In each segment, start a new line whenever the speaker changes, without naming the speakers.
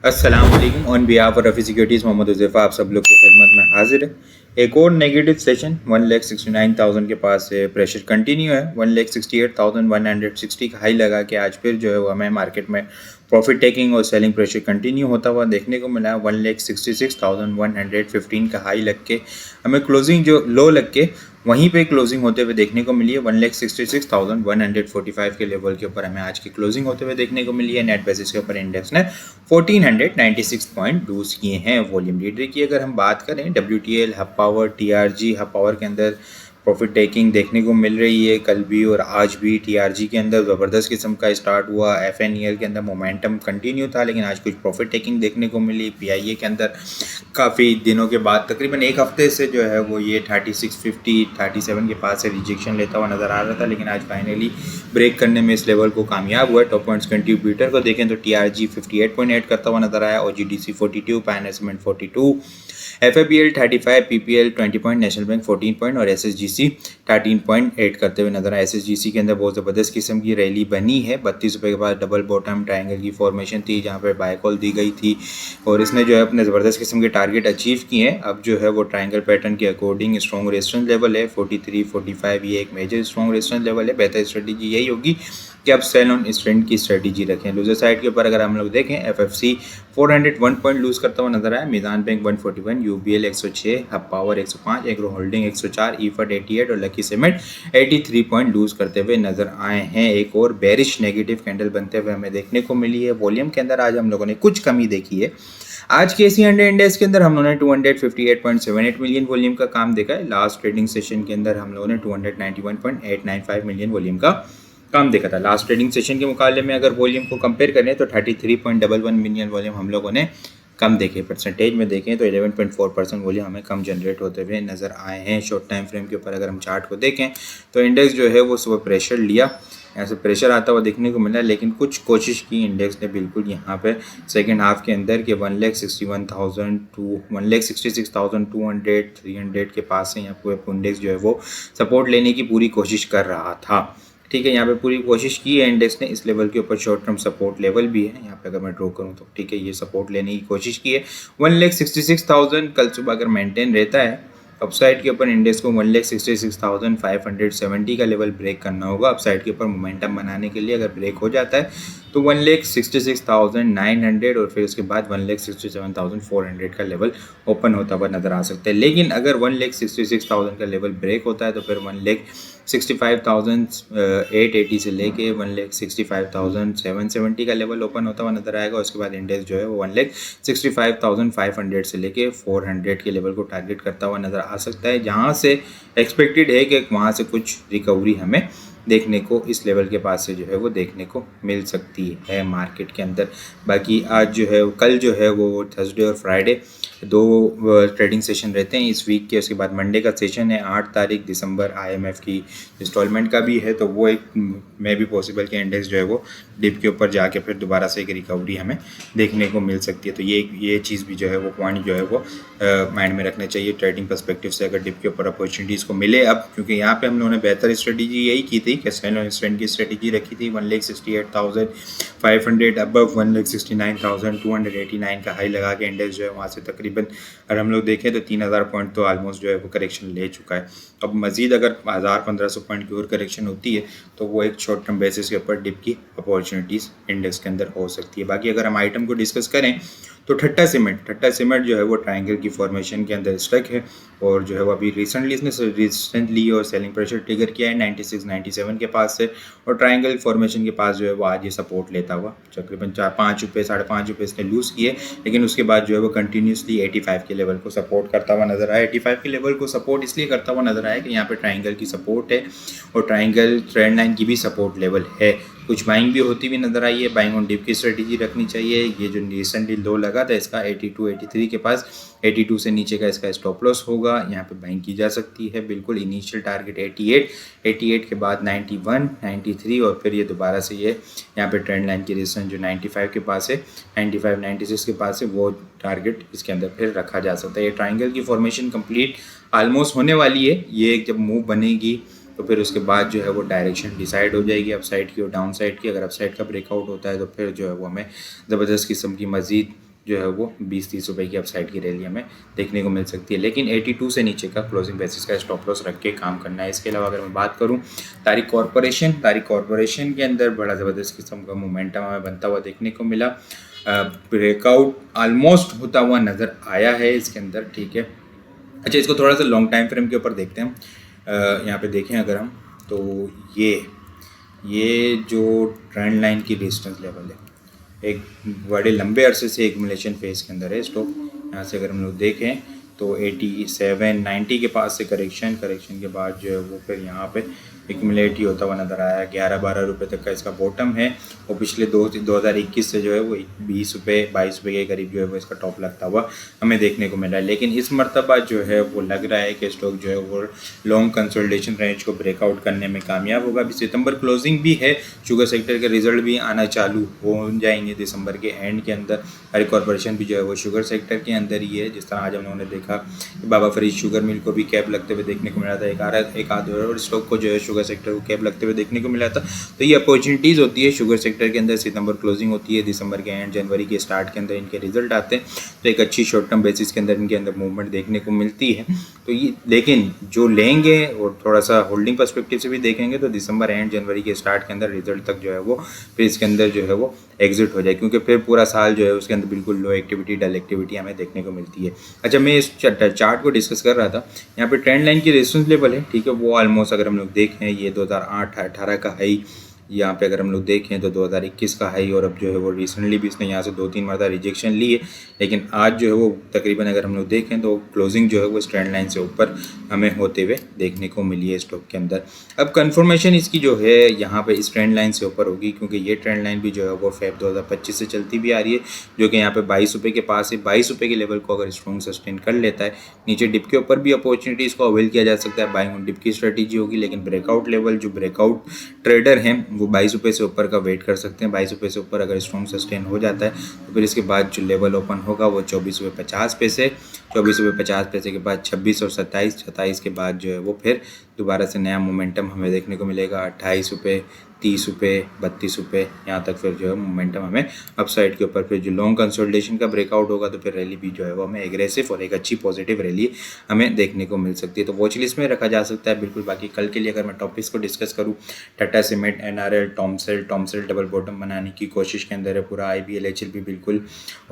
अस्सलाम वालेकुम। On behalf of Rafi Securities Mohammad Huzaifa आप सब लोग की खिदमत में हाजिर है। एक और नेगेटिव सेशन 1,69,000 के पास से प्रेशर कंटिन्यू है। 1,68,160 का हाई लगा के आज फिर जो है वो हमें मार्केट में प्रॉफिट टेकिंग और सेलिंग प्रेशर कंटिन्यू होता हुआ देखने को मिला। 1,66,115 का हाई लग के हमें क्लोजिंग जो लो लग के वहीं पे क्लोजिंग होते हुए देखने को मिली है। 1,66,145 के लेवल के ऊपर हमें आज की क्लोजिंग होते हुए देखने को मिली है। नेट बेसिस के ऊपर इंडेक्स ने 1496 पॉइंट लूज किए हैं। वॉल्यूम लीडर की अगर हम बात करें, WTL, hub power, TRG, hub power के अंदर प्रॉफिट टेकिंग देखने को मिल रही है कल भी और आज भी। TRG के अंदर ज़बरदस्त किस्म का स्टार्ट हुआ। FNEL के अंदर मोमेंटम कंटिन्यू था लेकिन आज कुछ प्रॉफिट टेकिंग देखने को मिली। PIA के अंदर काफ़ी दिनों के बाद तकरीबन एक हफ्ते से जो है वो ये 3650 37 के पास से रिजेक्शन लेता हुआ नज़र आ रहा था, लेकिन आज फाइनली ब्रेक करने में इस लेवल को कामयाब हुआ है। टॉप पॉइंट्स कंट्रीब्यूटर को देखें तो TRG 58.8 करता हुआ नजर आया, OGDC 42, pan cement 42, FABL 35, PPL 20 point, national bank 14 point और SSGC 13.8 करते हुए नजर आया। SSGC के अंदर बहुत ज़बरदस्त किस्म की रैली बनी है। 32 रुपये के बाद डबल बॉटम ट्रायंगल की फॉर्मेशन थी जहाँ पर बाय कॉल दी गई थी और इसने जो है अपने ज़बरदस्त किस्म के टारगेट अचीव किए हैं। अब जो है वो ट्रायंगल पैटर्न के अकॉर्डिंग स्ट्रॉन्ग रेजिस्टेंस लेवल है 43, 45, ये एक मेजर स्ट्रॉन्ग रेजिस्टेंस लेवल है। बेहतर स्ट्रेटजी यही होगी कि आप सेल ऑन स्ट्रेंड की स्ट्रेटजी रखें। लूजर साइड के ऊपर अगर हम लोग देखें, FFC 401 पॉइंट लूज करता हुआ नजर आया, Meezan bank 141, UBL 106, hub power 105, agro holding 104, ईफट 88 और लकी सीमेंट 83 पॉइंट लूज करते हुए नजर आए हैं। एक और बेरिश नेगेटिव कैंडल बनते हुए हमें देखने को मिली है। वॉल्यूम के अंदर आज हम लोगों ने कुछ कमी देखी है। आज के एसी 100 इंडेक्स के अंदर हम लोगों ने 258.78 मिलियन वॉल्यूम का काम देखा है। लास्ट ट्रेडिंग सेशन के अंदर हम लोगों ने 291.895 मिलियन वॉल्यूम का काम देखा था। लास्ट ट्रेडिंग सेशन के मुकाबले में अगर वॉल्यूम को कंपेयर करें तो 33.11 मिलियन वॉल्यूम हम लोगों ने कम देखे। परसेंटेज में देखें तो 11.4% वॉल्यूम हमें कम जनरेट होते हुए नज़र आए हैं। शॉर्ट टाइम फ्रेम के ऊपर अगर हम चार्ट को देखें तो इंडेक्स जो है वो सुबह प्रेशर लिया, ऐसे प्रेशर आता हुआ देखने को मिला, लेकिन कुछ कोशिश की इंडेक्स ने बिल्कुल यहाँ पे सेकेंड हाफ के अंदर के 1,61,000 टू 1,66,200 300 के पास से यहाँ पे इंडेक्स जो है वो सपोर्ट लेने की पूरी कोशिश कर रहा था। ठीक है, यहाँ पे पूरी कोशिश की है इंडेक्स ने। इस लेवल के ऊपर शॉर्ट टर्म सपोर्ट लेवल भी है, यहाँ पे अगर मैं ड्रॉ करूँ तो ठीक है, ये सपोर्ट लेने की कोशिश की है। 1,66,000 कल सुबह अगर मेंटेन रहता है अपसाइड के ऊपर इंडेक्स को 1,66,570 का लेवल ब्रेक करना होगा। अपसाइड के ऊपर मोमेंटम बनाने के लिए अगर ब्रेक हो जाता है तो 1,66,900 और फिर उसके बाद 1,67,400 का लेवल ओपन होता हुआ नज़र आ सकता है। लेकिन अगर 1,66,000 का लेवल ब्रेक होता है तो फिर 1,65,880 से लेके 1,65,770 का लेवल ओपन होता हुआ नजर आएगा। उसके बाद इंडेक्स जो है वो 1,65,500 से लेके 400 के लेवल को टारगेट करता हुआ नजर आ सकता है, जहाँ से एक्सपेक्टेड है कि वहाँ से कुछ रिकवरी हमें देखने को इस लेवल के पास से जो है वो देखने को मिल सकती है मार्केट के अंदर। बाकी आज जो है कल जो है वो थर्सडे और फ्राइडे दो ट्रेडिंग सेशन रहते हैं इस वीक के। उसके बाद मंडे का सेशन है 8 तारीख दिसंबर, IMF की इंस्टॉलमेंट का भी है, तो वो एक मे भी पॉसिबल कि इंडेक्स जो है वो डिप के ऊपर जाके फिर दोबारा से एक रिकवरी हमें देखने को मिल सकती है। तो ये चीज़ भी जो है वो पॉइंट जो है वो माइंड में रखना चाहिए ट्रेडिंग पर्सपेक्टिव से। अगर डिप के ऊपर अपॉर्चुनिटीज़ को मिले अब, क्योंकि यहाँ पे हम लोगों ने बेहतर स्ट्रेटजी यही की थी कि सेल ऑन स्ट्रेंड की स्ट्रेटजी रखी थी। 1,68,500 अबव 1,69,289 का हाई लगा के इंडेक्स जो है वहाँ से तकरीबन अगर हम लोग देखें तो 3,000 पॉइंट तो ऑलमोस्ट जो है वो करेक्शन ले चुका है। अब मज़ीद अगर 1,000-1,500 पॉइंट की और करेक्शन होती है तो वो एक शॉर्ट टर्म बेसिस के ऊपर डिप की अपॉर्चुनिटीज़ इंडेक्स के अंदर हो सकती है। बाकी अगर हम आइटम को डिस्कस करें तो ठट्टा सीमेंट जो है वो ट्रायंगल की फॉर्मेशन के अंदर स्टक है और जो है वो अभी रिसेंटली इसने रेजिस्टेंस ली और सेलिंग प्रेशर ट्रिगर किया है 96-97 के पास से, और ट्रायंगल फॉर्मेशन के पास जो है वो आज ये सपोर्ट लेता हुआ तकरीबन 5 रुपये 5.5 रुपये इसने लूज़ किए, लेकिन उसके बाद जो है वो कंटिन्यूसली 85 के लेवल को सपोर्ट करता हुआ नजर आया। 85 के लेवल को सपोर्ट इसलिए करता हुआ नजर आया कि यहाँ पे ट्रायंगल की सपोर्ट है और ट्रायंगल ट्रेंड लाइन की भी सपोर्ट लेवल है। कुछ बाइंग भी होती हुई नजर आई है, बाइंग ऑन डिप की स्ट्रेटजी रखनी चाहिए। ये जो रिसेंटली लो लगा था इसका 82-83 के पास, 82 से नीचे का इसका स्टॉप लॉस होगा, यहाँ पे बाइंग की जा सकती है बिल्कुल। इनिशियल टारगेट 88 के बाद 91, 93 और फिर ये दोबारा से ये यहाँ पे ट्रेंड लाइन की रेजिस्टेंस जो 95 के पास है, 95-96 के पास है, वो टारगेट इसके अंदर फिर रखा जा सकता है। ये ट्राइंगल की फॉर्मेशन कंप्लीट ऑलमोस्ट होने वाली है। ये जब मूव बनेगी तो फिर उसके बाद जो है वो डायरेक्शन डिसाइड हो जाएगी अपसाइड की और डाउन साइड की। अगर अपसाइड का ब्रेकआउट होता है तो फिर जो है वो हमें ज़बरदस्त किस्म की मज़ीद जो है वो 20-30 रुपये की अपसाइड की रैली हमें देखने को मिल सकती है, लेकिन 82 से नीचे का क्लोजिंग बेसिस का स्टॉप लॉस रख के काम करना है। इसके अलावा अगर मैं बात करूँ तारिक कॉरपोरेशन के अंदर बड़ा ज़बरदस्त किस्म का मोमेंटम हमें बनता हुआ देखने को मिला। ब्रेकआउट ऑलमोस्ट होता हुआ नज़र आया है इसके अंदर, ठीक है। अच्छा, इसको थोड़ा सा लॉन्ग टाइम फ्रेम के ऊपर देखते हैं हम। यहाँ पे देखें अगर हम, तो ये जो ट्रेंड लाइन की रेजिस्टेंस लेवल है, एक बड़े लंबे अरसे से एक्यूमुलेशन फेज के अंदर है स्टॉक। यहाँ से अगर हम लोग देखें तो 87-90 के पास से करेक्शन के बाद जो है वो फिर यहाँ पे एक्यूमुलेट ही होता हुआ नज़र आया। 11-12 रुपये तक का इसका बॉटम है, और पिछले 2021 से जो है वो 20 रुपये 22 रुपये के करीब जो है वो इसका टॉप लगता हुआ हमें देखने को मिला है। लेकिन इस मरतबा जो है वो लग रहा है कि स्टॉक जो है वो लॉन्ग कंसोलिडेशन रेंज को ब्रेकआउट करने में कामयाब होगा। अभी सितंबर क्लोजिंग भी है, शुगर सेक्टर के रिजल्ट भी आना चालू हो जाएंगे दिसंबर के एंड के अंदर। तारिक कॉरपोरेशन भी जो है वो शुगर सेक्टर के अंदर ही है। जिस तरह आज हम लोगों ने देखा कि बाबा फरीद शुगर मिल को भी कैप लगते हुए देखने को मिला था, एक आध और स्टॉक को जो है शुगर सेक्टर को कैप लगते हुए देखने को मिला था। तो ये अपॉर्चुनिटीज़ होती है शुगर सेक्टर के अंदर। सितंबर क्लोजिंग होती है, दिसंबर के एंड जनवरी के स्टार्ट के अंदर इनके रिजल्ट आते हैं, तो एक अच्छी शॉर्ट टर्म बेसिस के अंदर इनके अंदर मूवमेंट देखने को मिलती है। तो ये लेकिन जो लेंगे और थोड़ा सा होल्डिंग पर्सपेक्टिव से भी देखेंगे तो दिसंबर एंड जनवरी के स्टार्ट के अंदर रिजल्ट तक जो है वो फिर इसके अंदर जो है वो एग्जिट हो जाए, क्योंकि फिर पूरा साल जो है उसके अंदर बिल्कुल लो एक्टिविटी, डल एक्टिविटी हमें देखने को मिलती है। अच्छा, मैं इस चार्ट को डिस्कस कर रहा था। यहाँ पे ट्रेंड लाइन की रेजिस्टेंस लेवल है, ठीक है, वो ऑलमोस्ट अगर हम लोग देखें ये 2008-18 का हाई, यहाँ पे अगर हम लोग देखें तो 2021 का हाई, और अब जो है वो रिसेंटली भी इसने यहाँ से 2-3 मरतबा रिजेक्शन ली है, लेकिन आज जो है वो तकरीबन अगर हम लोग देखें तो क्लोजिंग जो है वो ट्रेंड लाइन से ऊपर हमें होते हुए देखने को मिली है स्टॉक के अंदर। अब कंफर्मेशन इसकी जो है यहाँ पे इस ट्रेंड लाइन से ऊपर होगी, क्योंकि ये ट्रेंड लाइन भी जो है वो फेब 2025 से चलती भी आ रही है, जो कि यहाँ पे 22 रुपये के पास है। 22 रुपये के लेवल को अगर स्ट्रॉन्ग सस्टेन कर लेता है, नीचे डिप के ऊपर भी अपॉर्चुनिटीज़ को अवेल किया जा सकता है, बाइंग ऑन डिप की स्ट्रेटेजी होगी। लेकिन ब्रेकआउट लेवल, जो ब्रेकआउट ट्रेडर हैं वो 22 रुपये से ऊपर का वेट कर सकते हैं। 22 रुपये से ऊपर अगर स्ट्रॉन्ग सस्टेन हो जाता है तो फिर इसके बाद जो लेवल ओपन होगा वो 24 रुपये 50 पैसे, 24 रुपये 50 पैसे के बाद 26 और 27 के बाद जो है वो फिर दोबारा से नया मोमेंटम हमें देखने को मिलेगा। 28 रुपये, 30 रुपये, 32 रुपये, यहाँ तक फिर जो है मोमेंटम हमें अपसाइड के ऊपर। फिर जो लॉन्ग कंसोलिडेशन का ब्रेकआउट होगा तो फिर रैली भी जो है वो हमें एग्रेसिव और एक अच्छी पॉजिटिव रैली हमें देखने को मिल सकती है। तो वॉच लिस्ट में रखा जा सकता है बिल्कुल। बाकी कल के लिए अगर मैं टॉपिक्स को डिस्कस करूँ, टाटा सीमेंट, NRL, टॉमसेल डबल बॉटम बनाने की कोशिश के अंदर है पूरा, IBL, HLB बिल्कुल,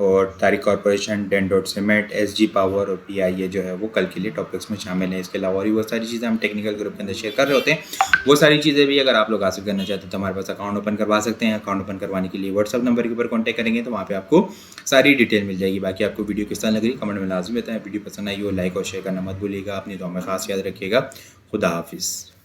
और तारिक कॉरपोरेशन, डेन सीमेंट, SG पावर और PIA जो है वो कल के लिए टॉपिक्स में शामिल है। इसके अलावा और भी बहुत सारी चीज़ें हम टेक्निकल ग्रुप के अंदर शेयर कर रहे होते हैं। वो सारी चीज़ें भी अगर आप लोग हासिल करना चाहते हैं तो हमारे पास अकाउंट ओपन करवा सकते हैं। अकाउंट ओपन करवाने के लिए व्हाट्सअप नंबर के ऊपर कॉन्टैक्ट करेंगे तो वहाँ पे आपको सारी डिटेल मिल जाएगी। बाकी आपको वीडियो किस तरह लग रही कमेंट में लाजमी बताएं। वीडियो पसंद आई हो लाइक और शेयर करना मत भूलिएगा। अपनी दुआ में खास याद रखिएगा। खुदा हाफिज़।